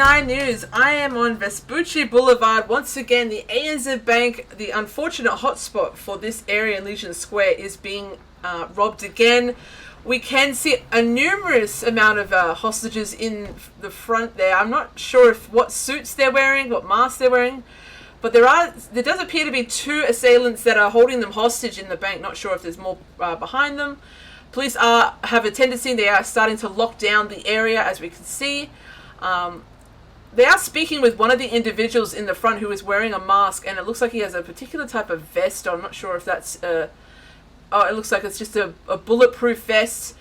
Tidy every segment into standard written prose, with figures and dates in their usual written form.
9 News. I am on Vespucci Boulevard. Once again, the ANZ Bank, the unfortunate hotspot for this area in Legion Square, is being robbed again. We can see a numerous amount of hostages in the front there. I'm not sure if what suits they're wearing, what masks they're wearing, but there does appear to be 2 assailants that are holding them hostage in the bank. Not sure if there's more behind them. Police have a tendency, they are starting to lock down the area, as we can see. They are speaking with one of the individuals in the front who is wearing a mask, and it looks like he has a particular type of vest. I'm not sure if that's... it looks like it's just a bulletproof vest.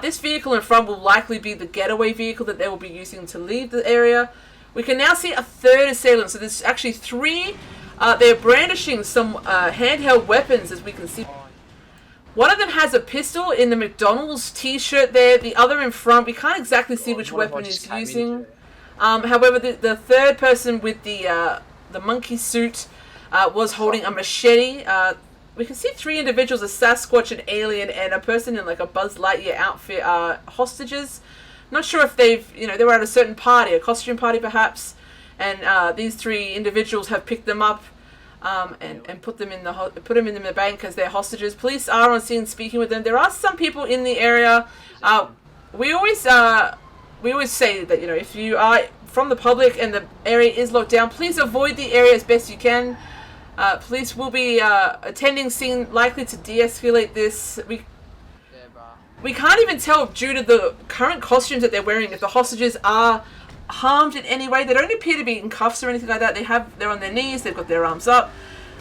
This vehicle in front will likely be the getaway vehicle that they will be using to leave the area. We can now see a 3rd assailant, so there's actually 3. They're brandishing some handheld weapons, as we can see. One of them has a pistol in the McDonald's t-shirt there. The other in front, we can't exactly see which weapon he's using. However, the 3rd person with the monkey suit was holding a machete. We can see 3 individuals, a Sasquatch, an alien, and a person in like a Buzz Lightyear outfit are hostages. Not sure if they were at a certain party, a costume party perhaps, and these 3 individuals have picked them up. And put them in the bank as their hostages. Police are on scene speaking with them. There are some people in the area. We always say that if you are from the public and the area is locked down, please avoid the area as best you can. Police will be attending scene, likely to de-escalate this. We can't even tell due to the current costumes that they're wearing if the hostages are harmed in any way. They don't appear to be in cuffs or anything like that. They're on their knees, they've got their arms up.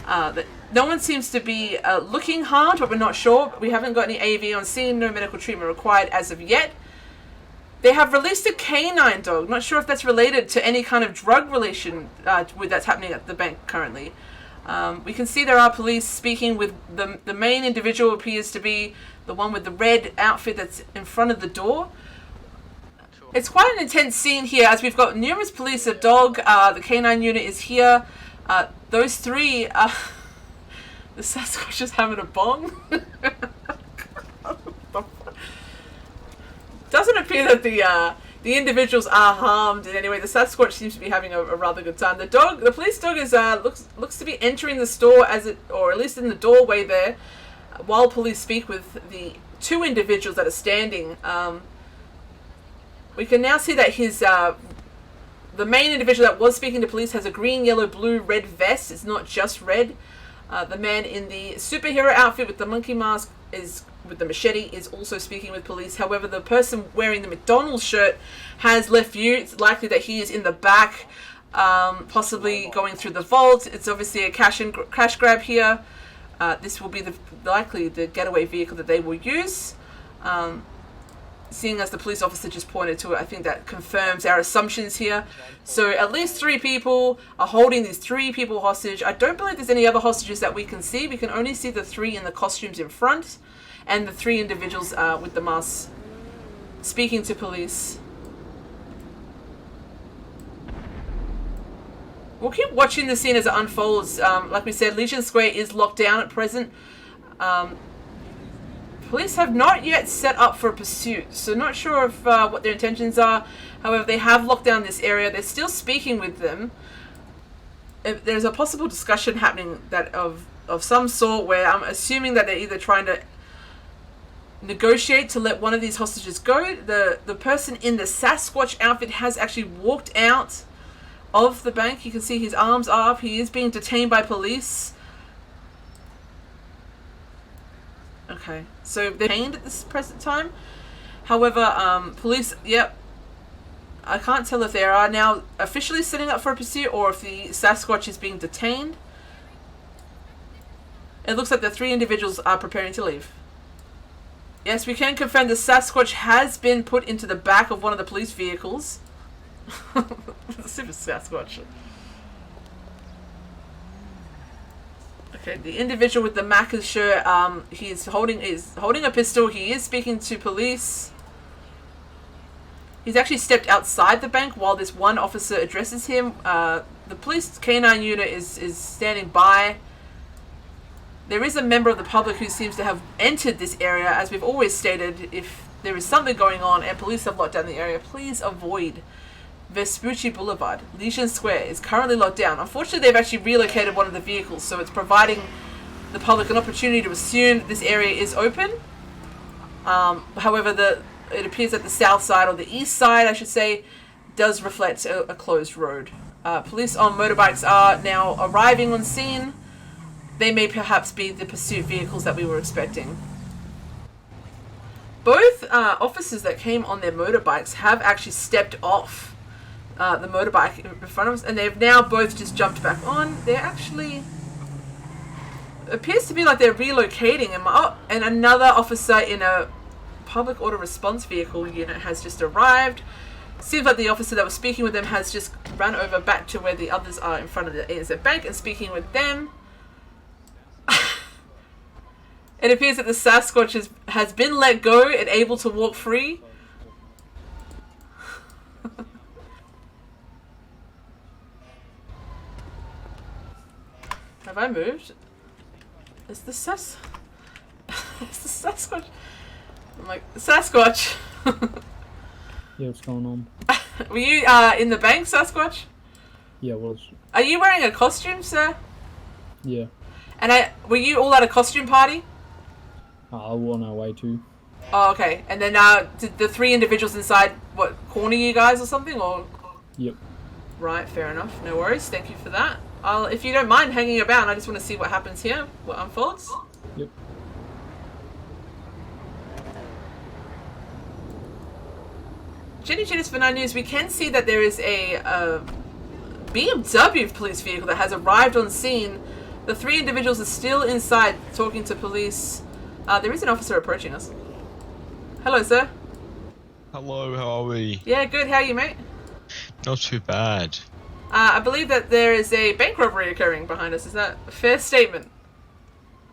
No one seems to be looking harmed, but we're not sure. We haven't got any AV on scene, no medical treatment required as of yet. They have released a canine dog. Not sure if that's related to any kind of drug relation that's happening at the bank currently. We can see there are police speaking with the main individual. Appears to be the one with the red outfit that's in front of the door. It's quite an intense scene here, as we've got numerous police, a dog, the canine unit is here. Those 3, the Sasquatch is having a bong. Doesn't appear that the individuals are harmed in any way. The Sasquatch seems to be having a rather good time. The police dog is looks to be entering the store or at least in the doorway there, while police speak with the 2 individuals that are standing. We can now see that the main individual that was speaking to police has a green, yellow, blue, red vest. It's not just red. The man in the superhero outfit with the monkey mask with the machete is also speaking with police. However, the person wearing the McDonald's shirt has left view. It's likely that he is in the back, possibly going through the vault. It's obviously a cash grab here. This will be likely the getaway vehicle that they will use. Seeing as the police officer just pointed to it, I think that confirms our assumptions here. So at least 3 people are holding these 3 people hostage. I don't believe there's any other hostages that we can see. We can only see the 3 in the costumes in front and the 3 individuals with the masks speaking to police. We'll keep watching the scene as it unfolds. Like we said, Legion Square is locked down at present. Police have not yet set up for a pursuit, so not sure if what their intentions are. However, they have locked down this area. They're still speaking with them. There's a possible discussion happening of some sort, where I'm assuming that they're either trying to negotiate to let one of these hostages go. The person in the Sasquatch outfit has actually walked out of the bank. You can see his arms are up. He is being detained by police. Okay, so they're detained at this present time. However, police, I can't tell if they are now officially setting up for a pursuit or if the Sasquatch is being detained. It looks like the 3 individuals are preparing to leave. Yes, we can confirm the Sasquatch has been put into the back of one of the police vehicles. The super Sasquatch. Okay, the individual with the Macca's shirt, he's holding a pistol. He is speaking to police. He's actually stepped outside the bank while this one officer addresses him. The police canine unit is standing by. There is a member of the public who seems to have entered this area. As we've always stated, if there is something going on and police have locked down the area, please avoid Vespucci Boulevard, Legion Square, is currently locked down. Unfortunately, they've actually relocated one of the vehicles, so it's providing the public an opportunity to assume this area is open. However, it appears that the south side, or the east side, I should say, does reflect a closed road. Police on motorbikes are now arriving on scene. They may perhaps be the pursuit vehicles that we were expecting. Both officers that came on their motorbikes have actually stepped off the motorbike in front of us, and they've now both just jumped back on. They're actually... appears to be like they're relocating, and another officer in a public order response vehicle unit has just arrived. Seems like the officer that was speaking with them has just run over back to where the others are in front of the ANZ Bank and speaking with them. It appears that the Sasquatch has been let go and able to walk free. Have I moved? Is the Sasquatch? I'm like, Sasquatch. Yeah, what's going on? Were you in the bank, Sasquatch? Yeah, I was. Are you wearing a costume, sir? Yeah. And were you all at a costume party? We're on our way to. Oh, okay. And then did the three individuals inside, corner you guys or something? Or? Yep. Right, fair enough. No worries. Thank you for that. If you don't mind hanging about, I just want to see what happens here, what unfolds. Yep. Jitters for 9 News, we can see that there is a BMW police vehicle that has arrived on scene. The three individuals are still inside talking to police. There is an officer approaching us. Hello, sir. Hello, how are we? Yeah, good. How are you, mate? Not too bad. I believe that there is a bank robbery occurring behind us. Is that a fair statement?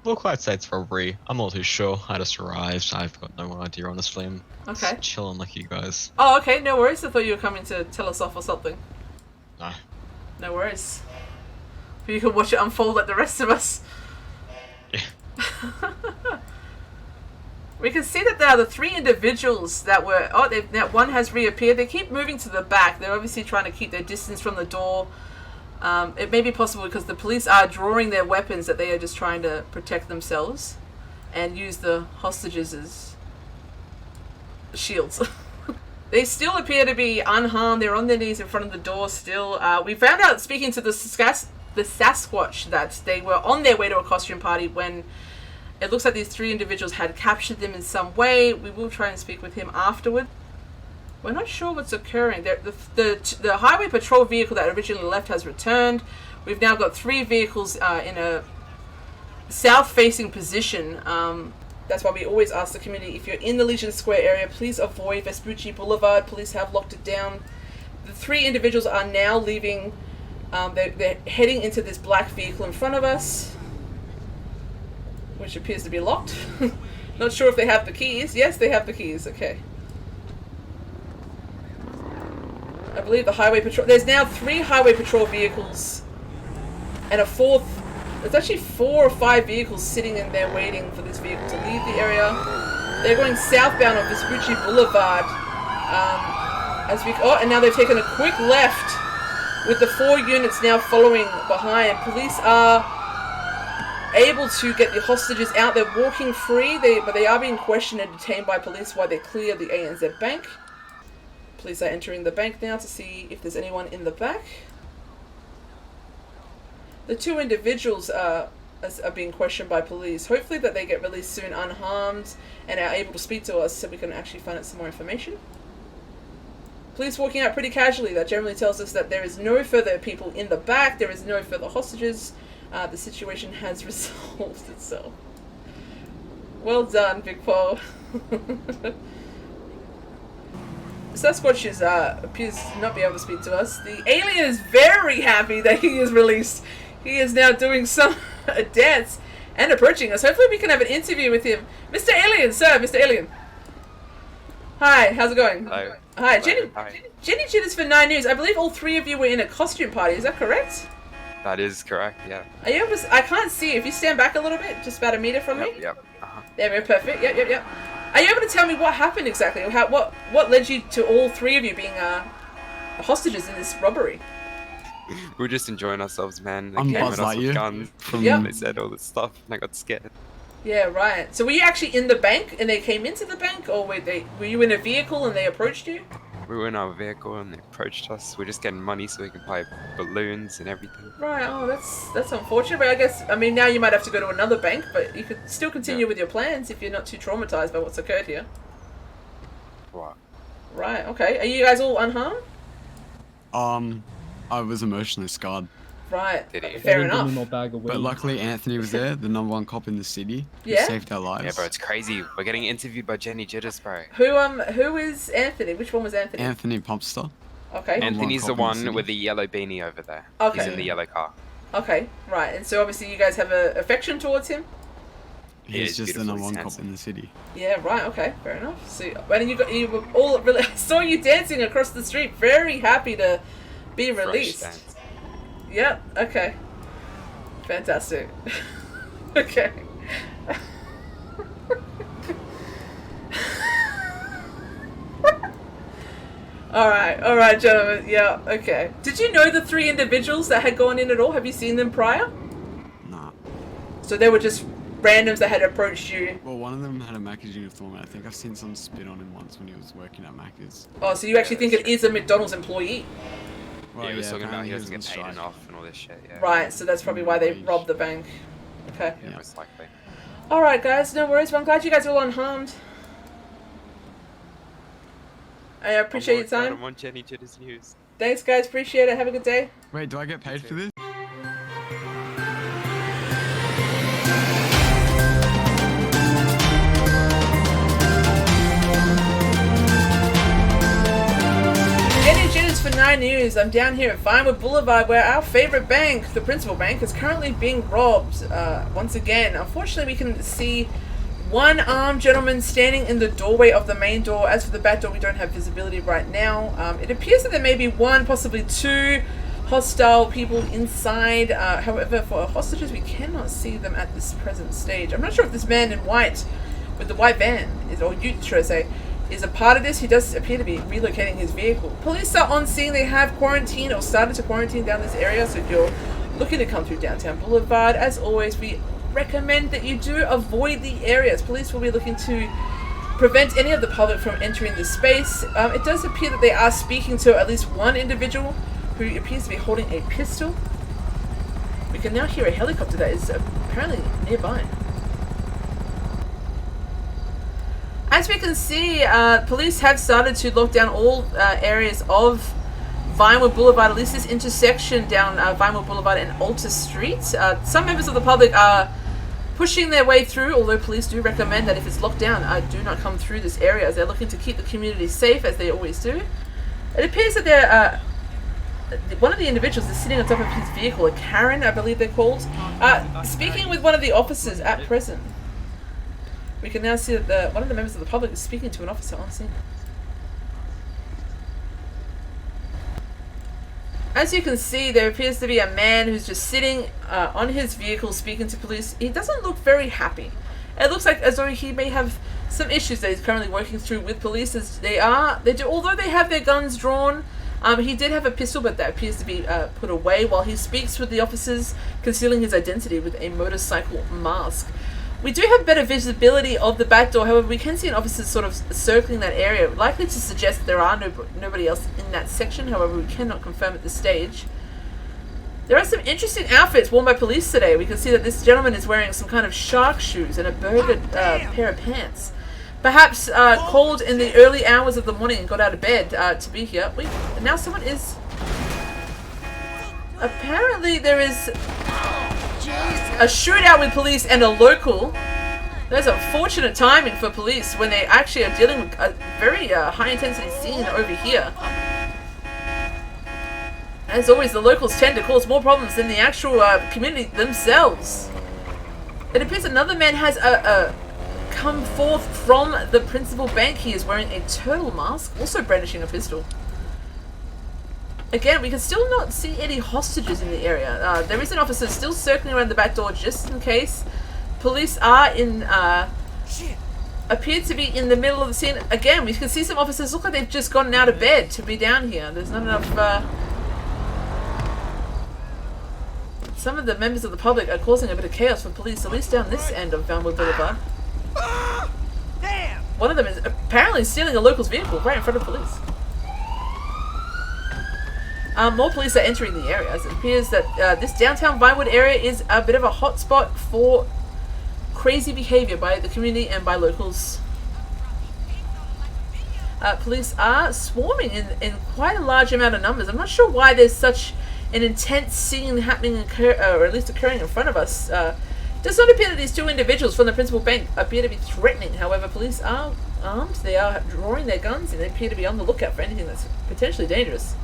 Well, quite say it's robbery. I'm not too sure. I just arrived. I've got no idea, honestly. I'm okay. Just chilling like you guys. Oh, okay. No worries. I thought you were coming to tell us off or something. No. No worries. But you can watch it unfold like the rest of us. Yeah. We can see that there are the three individuals that were... Oh, now one has reappeared. They keep moving to the back. They're obviously trying to keep their distance from the door. It may be possible because the police are drawing their weapons, that they are just trying to protect themselves and use the hostages as shields. They still appear to be unharmed. They're on their knees in front of the door still. We found out, speaking to the Sasquatch, that they were on their way to a costume party when... it looks like these three individuals had captured them in some way. We will try and speak with him afterward. We're not sure what's occurring. The highway patrol vehicle that originally left has returned. We've now got three vehicles in a south-facing position. That's why we always ask the community, if you're in the Legion Square area, please avoid Vespucci Boulevard. Police have locked it down. The three individuals are now leaving. They're heading into this black vehicle in front of us, which appears to be locked. Not sure if they have the keys. Yes, they have the keys. Okay. I believe the highway patrol... there's now 3 highway patrol vehicles and a 4th... there's actually 4 or 5 vehicles sitting in there waiting for this vehicle to leave the area. They're going southbound on Vespucci Boulevard. And now they've taken a quick left with the 4 units now following behind. Police are able to get the hostages out. They're walking free, but they are being questioned and detained by police while they clear the ANZ Bank. Police are entering the bank now to see if there's anyone in the back. The 2 individuals are being questioned by police. Hopefully that they get released soon unharmed and are able to speak to us so we can actually find out some more information. Police walking out pretty casually. That generally tells us that there is no further people in the back. There is no further hostages. The situation has resolved itself. Well done, VicPol. Sasquatch appears to not be able to speak to us. The alien is very happy that he is released. He is now doing some dance and approaching us. Hopefully we can have an interview with him. Mr. Alien, sir, Mr. Alien. Hi, how's it going? Hello. Hi, Hello. Jenny Jitters for 9 News. I believe all 3 of you were in a costume party. Is that correct? That is correct, yeah. Are you able to, I can't see. If you stand back a little bit, just about a meter from me. Yep. Uh-huh. There we go, perfect. Yep. Are you able to tell me what happened exactly? What led you to all 3 of you being hostages in this robbery. We were just enjoying ourselves, man. They I'm came at Buzz us with Lightyear guns. from Yep. They said all this stuff, and I got scared. Yeah, right. So were you actually in the bank and they came into the bank, or were you in a vehicle and they approached you? We were in our vehicle and they approached us. We're just getting money so we can buy balloons and everything. Right. Oh, that's unfortunate. But I guess now you might have to go to another bank, but you could still continue with your plans if you're not too traumatized by what's occurred here. Wow. Right. Okay. Are you guys all unharmed? I was emotionally scarred, Right. Did he? Fair They didn't give me enough. my bag of weed. but luckily Anthony was there, the #1 cop in the city, who Yeah? saved our lives. Yeah, bro, it's crazy. We're getting interviewed by Jenny Jitters, bro. Who is Anthony? Which one was Anthony? Anthony Pumpster. Okay. And- Anthony's the cop in the one city. with the yellow beanie over there. Okay. He's in the yellow car. Okay. Right. And so obviously you guys have a affection towards him. Yeah, He's he's just the beautiful, he's #1 cop handsome. in the city. Yeah. Right. Okay. Fair enough. So when you were all really I saw you dancing across the street, very happy to be Fresh released. dance. Yep. Okay. Fantastic. Okay. All right, gentlemen. Yeah. Okay. Did you know the 3 individuals that had gone in at all? Have you seen them prior? Nah. So they were just randoms that had approached you. Well, one of them had a Macca's uniform, and I think I've seen some spit on him once when he was working at Macca's. Oh, so you actually think it is a McDonald's employee? Well, Yeah, he was talking about apparently he doesn't was get on paid strike. enough and all this shit. Yeah. Right. So that's probably why they Wage. robbed the bank. Okay. Yeah, Yeah. most likely. All right, guys. No worries. Well, I'm glad you guys are all unharmed. I appreciate your I time. want Jenny Jitters news. Thanks, guys. Appreciate it. Have a good day. Wait, do I get paid for this? Jenny Jitters for 9 News. I'm down here at Vinewood Boulevard where our favorite bank, the principal bank, is currently being robbed once again. Unfortunately, we can see one armed gentleman standing in the doorway of the main door. As for the back door, we don't have visibility right now. It appears that there may be 1, possibly 2 hostile people inside. However, for hostages, we cannot see them at this present stage. I'm not sure if this man in white with the white van, or ute, should I say, is a part of this. He does appear to be relocating his vehicle. Police are on scene. They have quarantined or started to quarantine down this area. So if you're looking to come through downtown Boulevard, as always, we recommend that you do avoid the areas. Police will be looking to prevent any of the public from entering the space. It does appear that they are speaking to at least one individual who appears to be holding a pistol. We can now hear a helicopter that is apparently nearby. As we can see, police have started to lock down all areas of Vinewood Boulevard, at least this intersection down Vinewood Boulevard and Alta Street. Some members of the public are pushing their way through, although police do recommend that if it's locked down, do not come through this area, as they're looking to keep the community safe, as they always do. It appears that they're one of the individuals is sitting on top of his vehicle, a Karen, I believe they're called, speaking with one of the officers at present. We can now see that one of the members of the public is speaking to an officer on scene. As you can see, there appears to be a man who's just sitting on his vehicle speaking to police. He doesn't look very happy. It looks like as though he may have some issues that he's currently working through with police. As although they have their guns drawn, he did have a pistol, but that appears to be put away while he speaks with the officers, concealing his identity with a motorcycle mask. We do have better visibility of the back door, however, we can see an officer sort of circling that area, likely to suggest that there are nobody else in that section, however, we cannot confirm at this stage. There are some interesting outfits worn by police today. We can see that this gentleman is wearing some kind of shark shoes and a burger pair of pants. Perhaps called in the early hours of the morning and got out of bed to be here. Now someone is... Apparently there is a shootout with police and a local. There's unfortunate timing for police when they actually are dealing with a very high intensity scene over here. As always, the locals tend to cause more problems than the actual community themselves. It appears another man has come forth from the principal bank. He is wearing a turtle mask, also brandishing a pistol. Again, we can still not see any hostages in the area. There is an officer still circling around the back door just in case. Police are in appear to be in the middle of the scene. Again, we can see some officers look like they've just gotten out of bed to be down here. There's not enough... Some of the members of the public are causing a bit of chaos for police, at least down this end of Vanwood Boulevard. Damn! One of them is apparently stealing a local's vehicle right in front of police. More police are entering the area, as it appears that this downtown Vinewood area is a bit of a hotspot for crazy behavior by the community and by locals. Police are swarming in quite a large amount of numbers. I'm not sure why there's such an intense scene happening, or at least occurring in front of us. It does not appear that these two individuals from the principal bank appear to be threatening. However, police are armed, they are drawing their guns, and they appear to be on the lookout for anything that's potentially dangerous.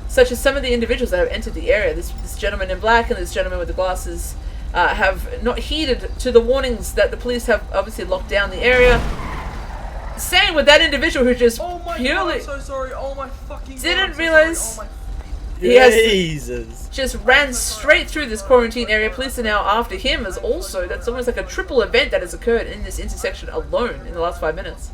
Such as some of the individuals that have entered the area. This gentleman in black and this gentleman with the glasses have not heeded to the warnings that the police have obviously locked down the area. Same with that individual who just purely... I'm so sorry. Oh my fucking didn't realize... Jesus. Just ran straight through this quarantine area. Police are now after him as also. That's almost like a triple event that has occurred in this intersection alone in the last 5 minutes.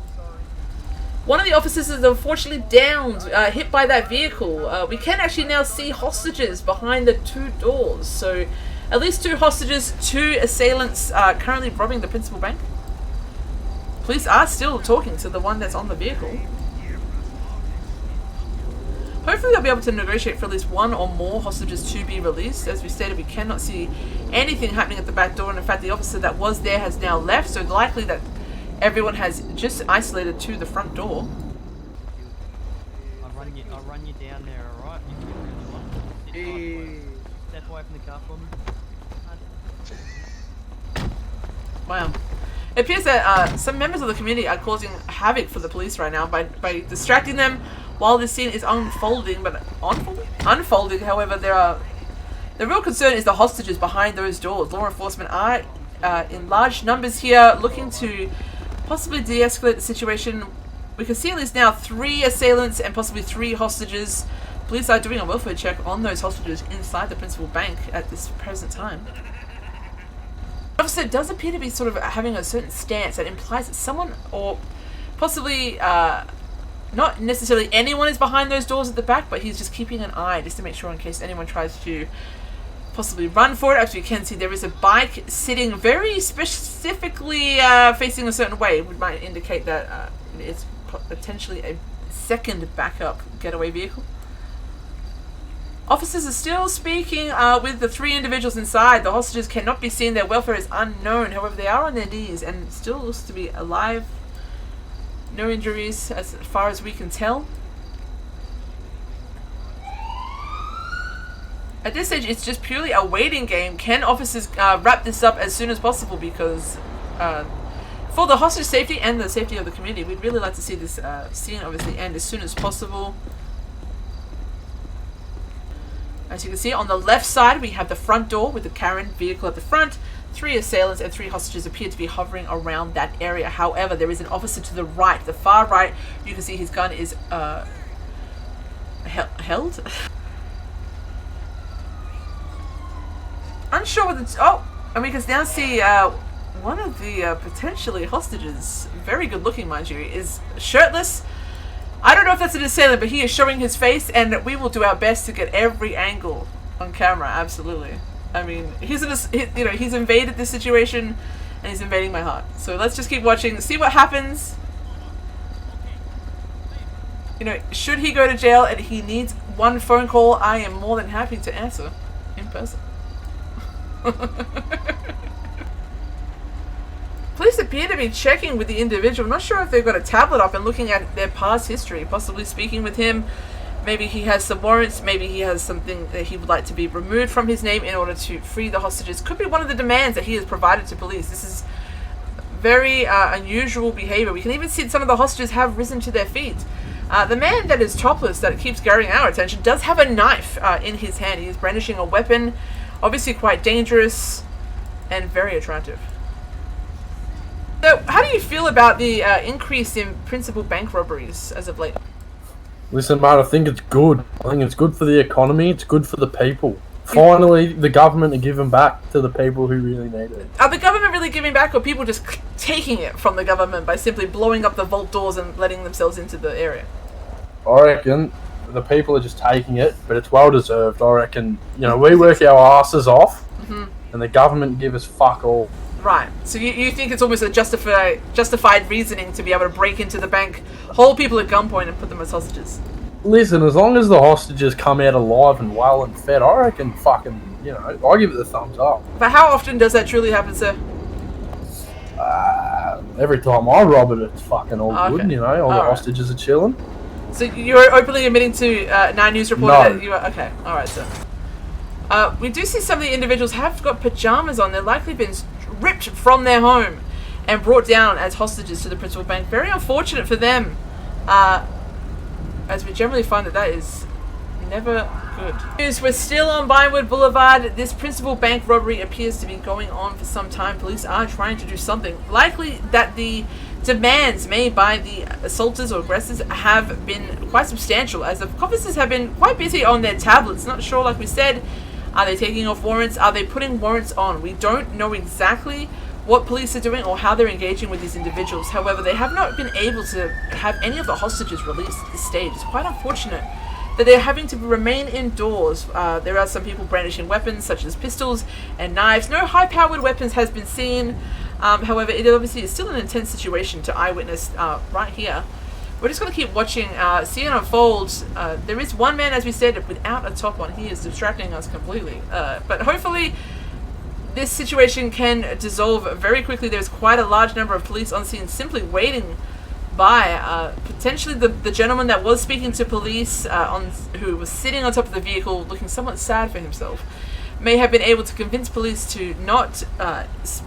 One of the officers is unfortunately downed, hit by that vehicle. We can actually now see hostages behind the two doors. So at least 2 hostages, 2 assailants currently robbing the principal bank. Police are still talking to the one that's on the vehicle. Hopefully they'll be able to negotiate for at least 1 or more hostages to be released. As we stated, we cannot see anything happening at the back door, and in fact the officer that was there has now left, so likely that everyone has just isolated to the front door. I'll run you down there, alright? If you really want. Step away from the car for me. Wow. It appears that some members of the community are causing havoc for the police right now by distracting them while this scene is unfolding. But unfolding, however, the real concern is the hostages behind those doors. Law enforcement are in large numbers here, looking to possibly de-escalate the situation. We can see at least now 3 assailants and possibly 3 hostages. Police are doing a welfare check on those hostages inside the principal bank at this present time. The officer does appear to be sort of having a certain stance that implies that someone, or possibly not necessarily anyone, is behind those doors at the back, but he's just keeping an eye just to make sure in case anyone tries to possibly run for it. As you can see, there is a bike sitting very specifically facing a certain way, which might indicate that it's potentially a second backup getaway vehicle. Officers are still speaking with the 3 individuals inside. The hostages cannot be seen. Their welfare is unknown. However, they are on their knees and still looks to be alive. No injuries as far as we can tell. At this stage, it's just purely a waiting game. Can officers wrap this up as soon as possible? Because for the hostage safety and the safety of the community, we'd really like to see this scene obviously end as soon as possible. As you can see, on the left side, we have the front door with the Karen vehicle at the front. 3 assailants and 3 hostages appear to be hovering around that area. However, there is an officer to the right, the far right. You can see his gun is held. Unsure what it's... Oh! And we can now see one of the potentially hostages, very good looking mind you, is shirtless. I don't know if that's an assailant, but he is showing his face, and we will do our best to get every angle on camera. Absolutely. I mean, he's invaded this situation, and he's invading my heart. So let's just keep watching, see what happens. You know, should he go to jail and he needs 1 phone call, I am more than happy to answer in person. Police appear to be checking with the individual. I'm not sure if they've got a tablet up and looking at their past history, possibly speaking with him. Maybe he has some warrants, maybe he has something that he would like to be removed from his name in order to free the hostages. Could be one of the demands that he has provided to police. This is very unusual behavior. We can even see some of the hostages have risen to their feet. The man that is topless, that keeps garnering our attention, does have a knife in his hand. He is brandishing a weapon, obviously quite dangerous and very attractive. So, how do you feel about the increase in principal bank robberies as of late? Listen, mate, I think it's good. I think it's good for the economy. It's good for the people. Finally, the government are giving back to the people who really need it. Are the government really giving back, or people just taking it from the government by simply blowing up the vault doors and letting themselves into the area? I reckon the people are just taking it, but it's well deserved. I reckon, you know, we work our asses off, and the government give us fuck all. Right. So you think it's almost a justified reasoning to be able to break into the bank, hold people at gunpoint, and put them as hostages? Listen, as long as the hostages come out alive and well and fed, I reckon fucking, you know, I give it the thumbs up. But how often does that truly happen, sir? Every time I rob it, it's fucking all good, you know, all the hostages are chilling. So you're openly admitting to 9 News reporter No. that you are... Okay, alright, sir. We do see some of the individuals have got pajamas on. They're likely been ripped from their home and brought down as hostages to the principal bank. Very unfortunate for them, as we generally find that is never good. We're still on Vinewood Boulevard. This principal bank robbery appears to be going on for some time. Police are trying to do something. Likely that the demands made by the assaulters or aggressors have been quite substantial, as the officers have been quite busy on their tablets. Not sure, like we said, are they taking off warrants? Are they putting warrants on? We don't know exactly what police are doing or how they're engaging with these individuals. However, they have not been able to have any of the hostages released at this stage. It's quite unfortunate that they're having to remain indoors. There are some people brandishing weapons such as pistols and knives. No high-powered weapons has been seen. However, it obviously is still an intense situation to eyewitness right here. We're just going to keep watching, see it unfold. There is one man, as we said, without a top on. He is distracting us completely. But hopefully this situation can dissolve very quickly. There's quite a large number of police on scene simply waiting by. Potentially the gentleman that was speaking to police, who was sitting on top of the vehicle looking somewhat sad for himself, may have been able to convince police to not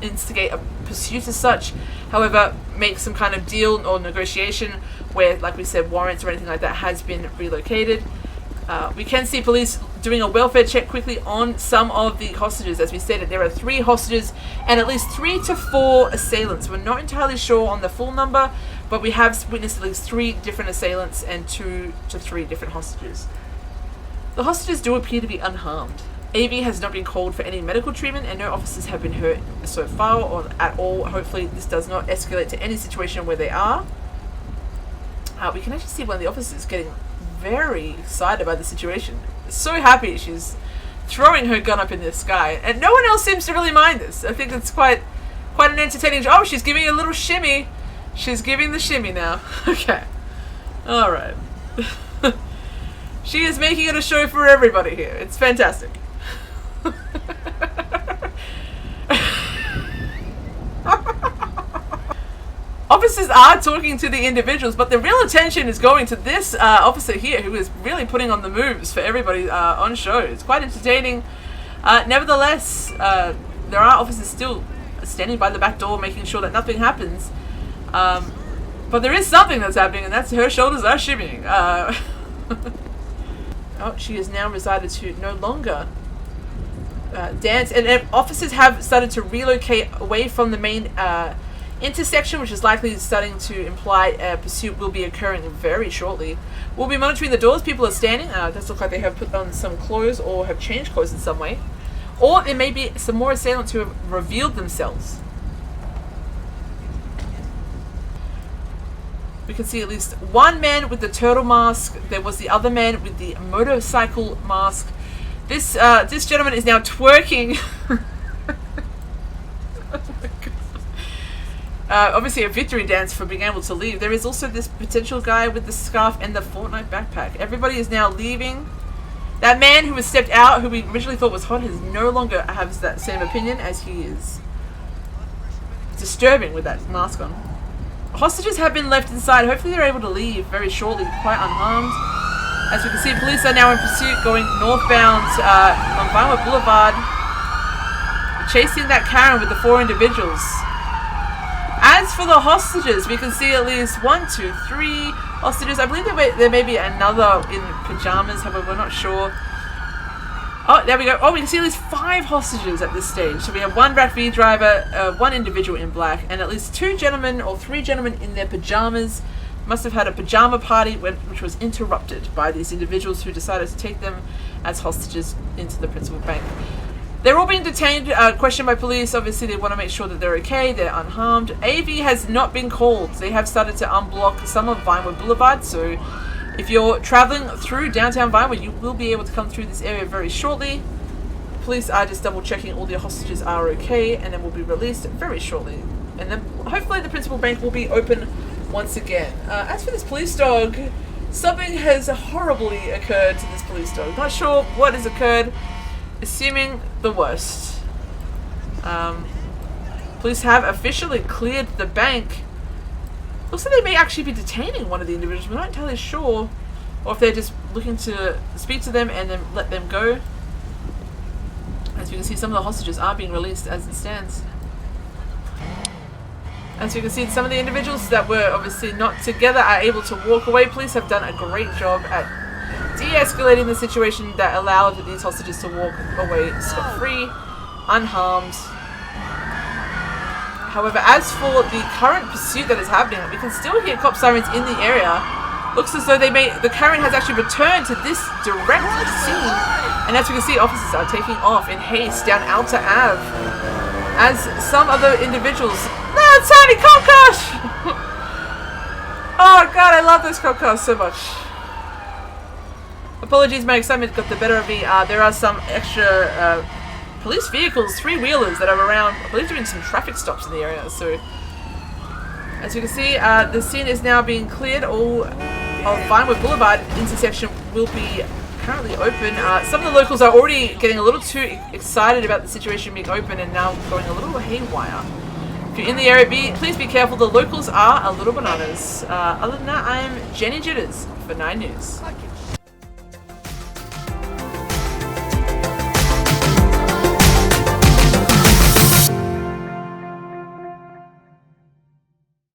instigate a pursuit as such. However, make some kind of deal or negotiation where, like we said, warrants or anything like that has been relocated. We can see police doing a welfare check quickly on some of the hostages. As we stated, there are 3 hostages and at least 3 to 4 assailants. We're not entirely sure on the full number, but we have witnessed at least 3 different assailants and 2 to 3 different hostages. The hostages do appear to be unharmed. AV has not been called for any medical treatment and no officers have been hurt so far or at all. Hopefully this does not escalate to any situation where they are. We can actually see one of the officers getting very excited by the situation. So happy she's throwing her gun up in the sky, and no one else seems to really mind this. I think it's quite an entertaining. Oh, she's giving a little shimmy. She's giving the shimmy now. Okay, all right. She is making it a show for everybody here. It's fantastic. Officers are talking to the individuals, but the real attention is going to this officer here, who is really putting on the moves for everybody on show. It's quite entertaining. Nevertheless, there are officers still standing by the back door, making sure that nothing happens. But there is something that's happening, and that's her shoulders are shimmying. Oh, she has now decided to no longer dance, and officers have started to relocate away from the main intersection, which is likely starting to imply a pursuit will be occurring very shortly. We'll be monitoring the doors. People are standing. It does look like they have put on some clothes or have changed clothes in some way. Or there may be some more assailants who have revealed themselves. We can see at least one man with the turtle mask. There was the other man with the motorcycle mask. This gentleman is now twerking. Obviously a victory dance for being able to leave. There is also this potential guy with the scarf and the Fortnite backpack. Everybody is now leaving. That man who was stepped out, who we originally thought was hot, has no longer has that same opinion, as he is disturbing with that mask on. Hostages have been left inside. Hopefully they're able to leave very shortly, quite unharmed. As we can see, police are now in pursuit, going northbound on Vinewood Boulevard, chasing that Karen with the 4 individuals. As for the hostages, we can see at least 1, 2, 3 hostages. I believe there may be another in pajamas, however, we're not sure. Oh, there we go. Oh, we can see at least 5 hostages at this stage. So we have 1 RATV driver, 1 individual in black, and at least 2 gentlemen or 3 gentlemen in their pajamas. must have had a pajama party which was interrupted by these individuals who decided to take them as hostages into the principal bank. They're all being detained, questioned by police. Obviously, they want to make sure that they're okay, they're unharmed. AV has not been called. They have started to unblock some of Vinewood Boulevard, so if you're traveling through downtown Vinewood, you will be able to come through this area very shortly. Police are just double checking all the hostages are okay, and then will be released very shortly. And then hopefully the principal bank will be open once again. As for this police dog, something has horribly occurred to this police dog. Not sure what has occurred. Assuming the worst. Police have officially cleared the bank. Looks like they may actually be detaining one of the individuals. We're not entirely sure. Or if they're just looking to speak to them and then let them go. As you can see, some of the hostages are being released as it stands. As you can see, some of the individuals that were obviously not together are able to walk away. Police have done a great job at de-escalating the situation that allowed these hostages to walk away scot-free, unharmed. However, as for the current pursuit that is happening, we can still hear cop sirens in the area. Looks as though the Karen has actually returned to this direct scene. And as we can see, officers are taking off in haste down Outer Ave. As some other individuals... No, tiny cop cars! Oh god, I love those cop cars so much. Apologies, my excitement got the better of me. There are some extra police vehicles, three-wheelers, that are around, I believe, doing some traffic stops in the area. So, as you can see, the scene is now being cleared. All of Vinewood Boulevard intersection will be currently open. Some of the locals are already getting a little too excited about the situation being open and now going a little haywire. If you're in the area, please be careful. The locals are a little bananas. Other than that, I am Jenny Jitters for 9 News.